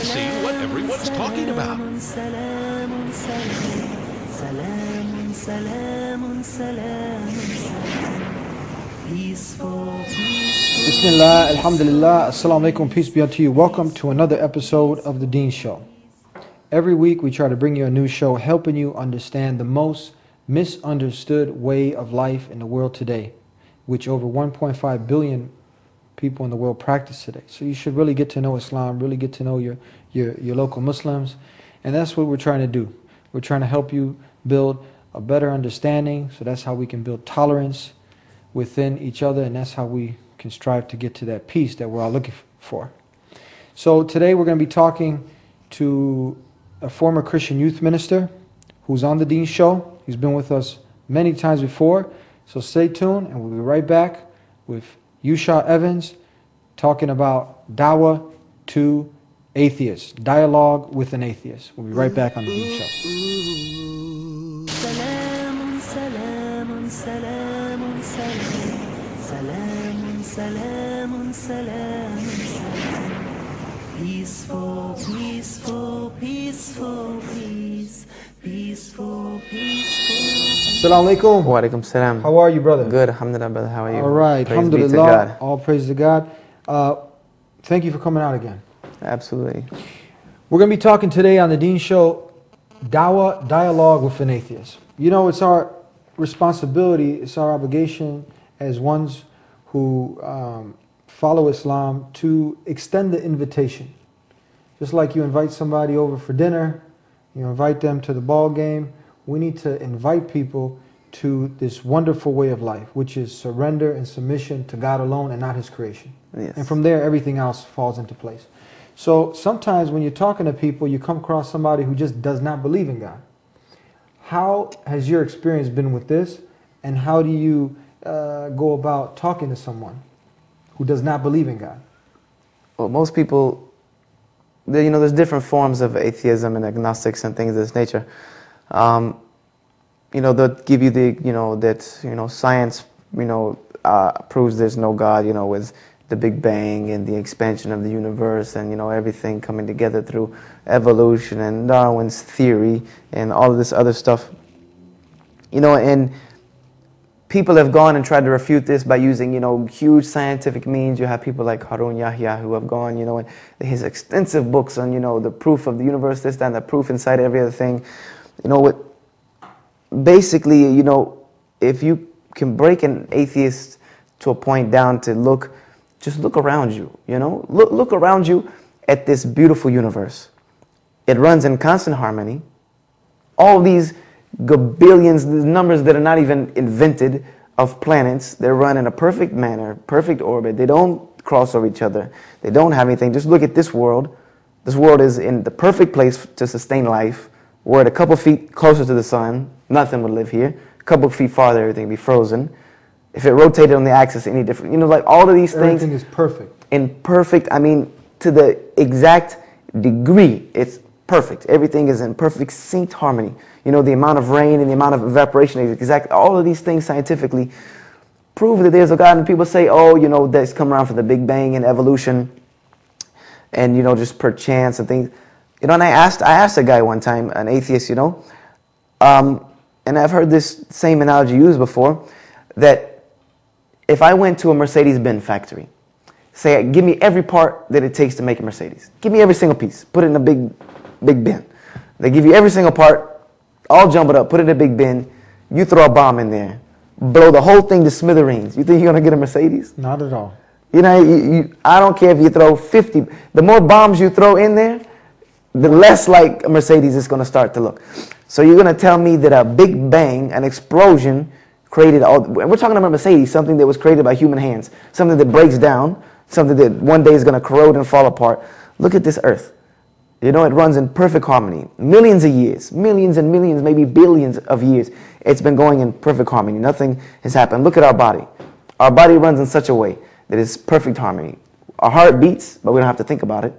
and see what everyone's talking about. Bismillah, alhamdulillah, assalamu alaikum, peace be unto you. Welcome to another episode of The Deen Show. Every week we try to bring you a new show helping you understand the most misunderstood way of life in the world today, which over 1.5 billion people in the world practice today. So you should really get to know Islam, really get to know your local Muslims, and that's what we're trying to do. We're trying to help you build a better understanding, so that's how we can build tolerance within each other, and that's how we can strive to get to that peace that we're all looking for. So today we're going to be talking to a former Christian youth minister who's on the Deen Show. He's been with us many times before, so stay tuned and we'll be right back with Yusha Evans talking about dawah to atheists, dialogue with an atheist. We'll be right back on the Deen Show. Peaceful, peaceful, peaceful, peace. Peaceful, peaceful. Assalamu alaikum. Wa alaikum salam. How are you, brother? Good, alhamdulillah, brother. How are you? All right, praise alhamdulillah. be to God. All praise to God. Thank you for coming out again. Absolutely. We're going to be talking today on the Deen Show, dawah, dialogue with an atheist. You know, it's our responsibility, it's our obligation as ones who follow Islam to extend the invitation. Just like you invite somebody over for dinner, you invite them to the ball game, we need to invite people to this wonderful way of life, which is surrender and submission to God alone and not His creation. Yes. And from there, everything else falls into place. So sometimes when you're talking to people, you come across somebody who just does not believe in God. How has your experience been with this, and how do you go about talking to someone who does not believe in God? Well, most people, there's different forms of atheism and agnostics and things of this nature. They'll give you that science, proves there's no God, with the Big Bang and the expansion of the universe and, everything coming together through evolution and Darwin's theory and all of this other stuff. And people have gone and tried to refute this by using, huge scientific means. You have people like Harun Yahya who have gone, and his extensive books on, the proof of the universe, this, that, and the proof inside every other thing. Basically, if you can break an atheist to a point down to just look around you, look around you at this beautiful universe. It runs in constant harmony. All these gabillions, the numbers that are not even invented of planets, they run in a perfect manner, perfect orbit. They don't cross over each other. They don't have anything. Just look at this world. This world is in the perfect place to sustain life. We're at a couple feet closer to the sun, nothing would live here. A couple feet farther, everything would be frozen. If it rotated on the axis any different, like all of these things. Everything is perfect. To the exact degree, it's perfect. Everything is in perfect synced harmony. The amount of rain and the amount of evaporation is exact. All of these things scientifically prove that there's a God. And people say, that's come around for the Big Bang and evolution and, just per chance and things. And I asked a guy one time, an atheist, and I've heard this same analogy used before, that if I went to a Mercedes-Benz factory, say, give me every part that it takes to make a Mercedes. Give me every single piece. Put it in a big bin. They give you every single part, all jumbled up, put it in a big bin. You throw a bomb in there, blow the whole thing to smithereens. You think you're going to get a Mercedes? Not at all. I don't care if you throw 50. The more bombs you throw in there, the less like a Mercedes is going to start to look. So you're going to tell me that a big bang, an explosion, created all, and we're talking about Mercedes, something that was created by human hands, something that breaks down, something that one day is going to corrode and fall apart. Look at this earth. It runs in perfect harmony. Millions of years, millions and millions, maybe billions of years. It's been going in perfect harmony. Nothing has happened. Look at our body. Our body runs in such a way that it's perfect harmony. Our heart beats, but we don't have to think about it.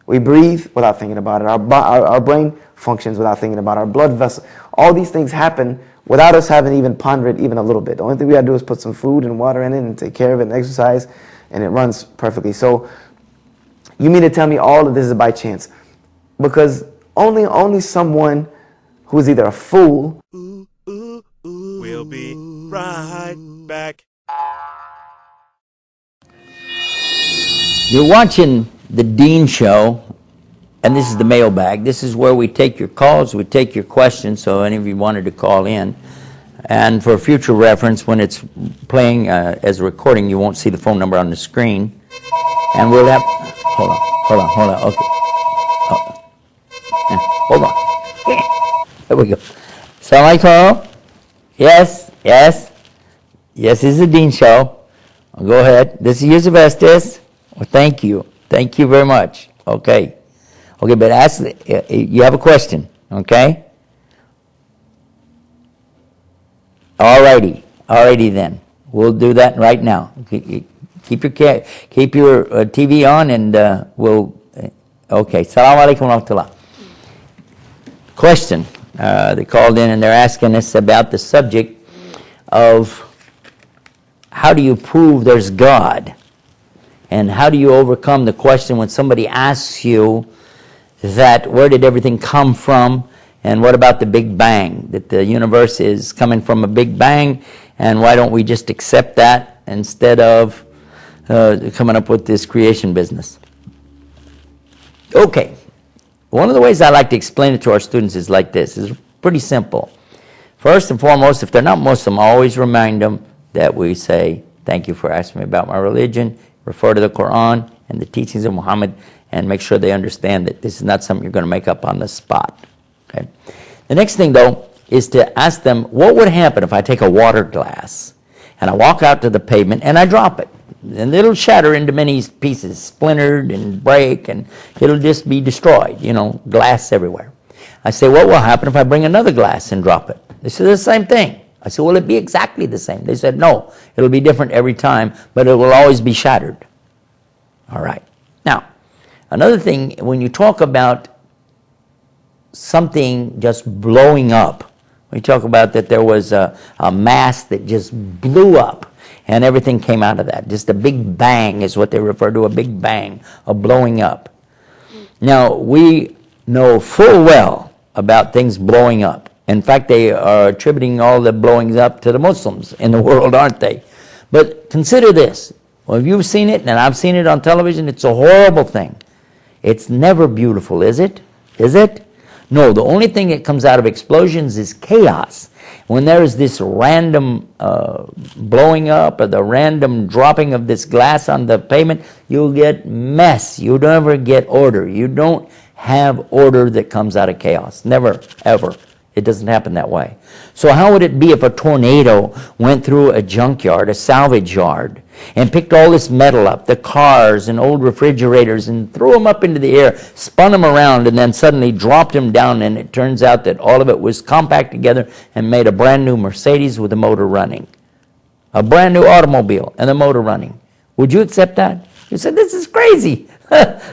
We breathe without thinking about it. Our brain functions without thinking about it. Our blood vessel. All these things happen without us having even pondered even a little bit. The only thing we got to do is put some food and water in it and take care of it and exercise, and it runs perfectly. So you mean to tell me all of this is by chance? because only someone who is either a fool. We'll be right back. You're watching The Dean Show, and this is the mailbag. This is where we take your calls, we take your questions, so any of you wanted to call in. And for future reference, when it's playing as a recording, you won't see the phone number on the screen. And we'll have... Hold on. Okay. Hold on. There we go. Assalamu alaikum. Yes. This is The Dean Show. Go ahead. This is Yusuf Estes. Well, thank you. Thank you very much. Okay, but ask, you have a question, okay? Alrighty then. We'll do that right now. Keep your TV on, and we'll, okay. Assalamu alaikum wa rahmatullah. Question, they called in and they're asking us about the subject of how do you prove there's God? And how do you overcome the question when somebody asks you that where did everything come from, and what about the Big Bang, that the universe is coming from a Big Bang, and why don't we just accept that instead of coming up with this creation business? Okay, one of the ways I like to explain it to our students is like this. It's pretty simple. First and foremost, if they're not Muslim, I always remind them that we say, thank you for asking me about my religion, refer to the Quran and the teachings of Muhammad, and make sure they understand that this is not something you're going to make up on the spot. Okay. The next thing, though, is to ask them, what would happen if I take a water glass and I walk out to the pavement and I drop it? And it'll shatter into many pieces, splintered and break, and it'll just be destroyed, glass everywhere. I say, what will happen if I bring another glass and drop it? They said, the same thing. I said, will it be exactly the same? They said, no, it'll be different every time, but it will always be shattered. All right. Now, another thing, when you talk about something just blowing up, we talk about that there was a mass that just blew up and everything came out of that. Just a big bang is what they refer to, a big bang, a blowing up. Now, we know full well about things blowing up. In fact, they are attributing all the blowings up to the Muslims in the world, aren't they? But consider this. Well, if you've seen it, and I've seen it on television, it's a horrible thing. It's never beautiful, is it? Is it? No, the only thing that comes out of explosions is chaos. When there is this random blowing up or the random dropping of this glass on the pavement, you'll get mess. You don't ever get order. You don't have order that comes out of chaos. Never, ever. It doesn't happen that way. So how would it be if a tornado went through a junkyard, a salvage yard, and picked all this metal up, the cars and old refrigerators, and threw them up into the air, spun them around, and then suddenly dropped them down, and it turns out that all of it was compacted together and made a brand new Mercedes with the motor running. A brand new automobile and the motor running. Would you accept that? You said, this is crazy.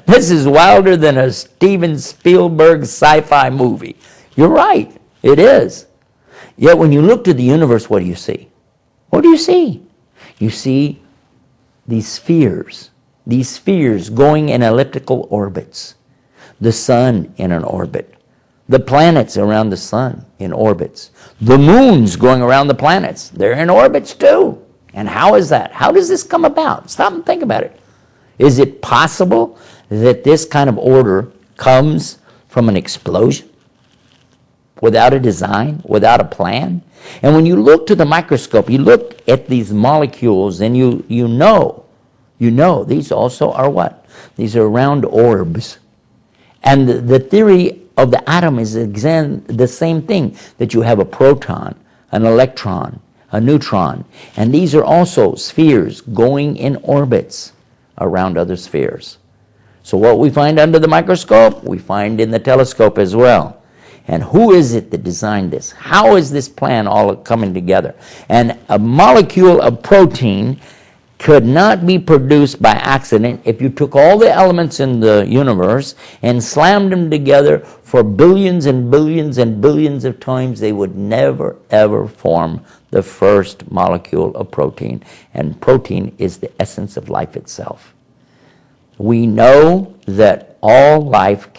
This is wilder than a Steven Spielberg sci-fi movie. You're right. It is. Yet when you look to the universe, what do you see? What do you see? You see these spheres going in elliptical orbits. The sun in an orbit. The planets around the sun in orbits. The moons going around the planets. They're in orbits too. And how is that? How does this come about? Stop and think about it. Is it possible that this kind of order comes from an explosion? Without a design, without a plan? And when you look to the microscope, you look at these molecules, and you know these also are what? These are round orbs. And the theory of the atom is the same thing, that you have a proton, an electron, a neutron, and these are also spheres going in orbits around other spheres. So what we find under the microscope, we find in the telescope as well. And who is it that designed this? How is this plan all coming together? And a molecule of protein could not be produced by accident if you took all the elements in the universe and slammed them together for billions and billions and billions of times. They would never, ever form the first molecule of protein. And protein is the essence of life itself. We know that all life